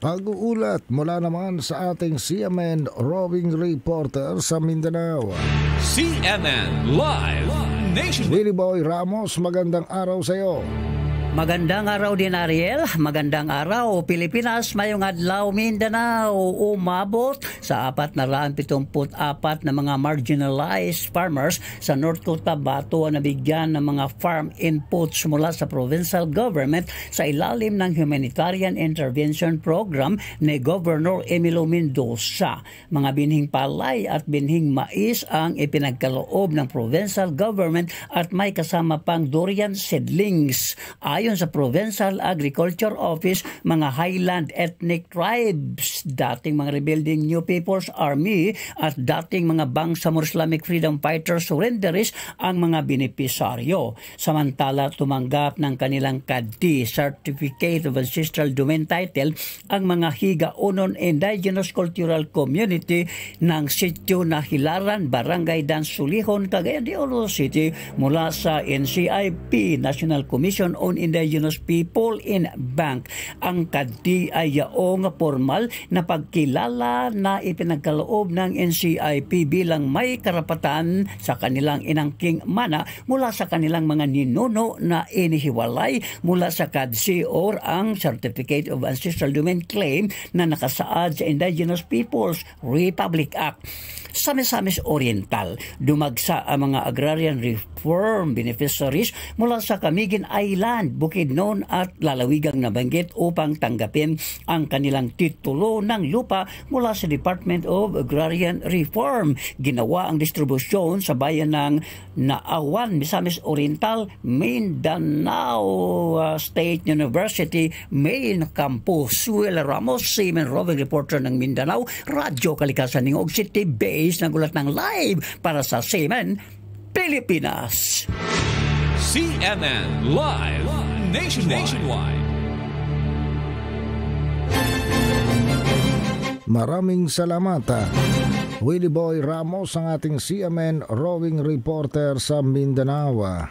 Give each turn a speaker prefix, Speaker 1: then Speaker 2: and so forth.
Speaker 1: Pag-uulat mula naman sa ating CMN roving reporter sa Mindanao.
Speaker 2: CMN Live Nation.
Speaker 1: Willie Boy Ramos, magandang araw sa iyo.
Speaker 3: Magandang araw din, Ariel. Magandang araw, Pilipinas. Mayong adlaw, Mindanao. Umabot sa 474 na mga marginalized farmers sa North Cotabato na bigyan ng mga farm inputs mula sa provincial government sa ilalim ng Humanitarian Intervention Program ni Governor Emilio Mendoza. Mga binhing palay at binhing mais ang ipinagkaloob ng provincial government at may kasama pang durian seedlings. Ayon sa Provincial Agriculture Office, mga Highland ethnic tribes, dating mga rebuilding New People's Army at dating mga Bangsamoro Islamic Freedom Fighters surrenderies ang mga benepisaryo. Samantala, tumanggap ng kanilang CADT, Certificate of Ancestral Domain Title, ang mga Higa-Unon Indigenous Cultural Community ng sityo na Hilaran, Barangay Dansulihon, Cagayan de Oro City mula sa NCIP, National Commission on Indigenous People in Bank. Ang CADT ay yaong formal na pagkilala na ipinagkaloob ng NCIP bilang may karapatan sa kanilang inangking mana mula sa kanilang mga ninuno na inihiwalay mula sa CADC or ang Certificate of Ancestral Domain Claim na nakasaad sa Indigenous Peoples Republic Act. Sa Misamis Oriental, dumagsa ang mga agrarian reform beneficiaries mula sa Camiguin Island, Bukidnon at lalawigang nabanggit upang tanggapin ang kanilang titulo ng lupa mula sa Department of Agrarian Reform. Ginawa ang distribusyon sa bayan ng Naawan, Misamis Oriental, Mindanao State University Main Campus. Will Ramos, CMN roving reporter ng Mindanao, Radyo Kalikasan ng Og City Base, nagulat ng live para sa CMN Pilipinas.
Speaker 2: CMN Live Nationwide.
Speaker 1: Maraming salamat. Willie Boy Ramos, ang ating CMN roving reporter sa Mindanao.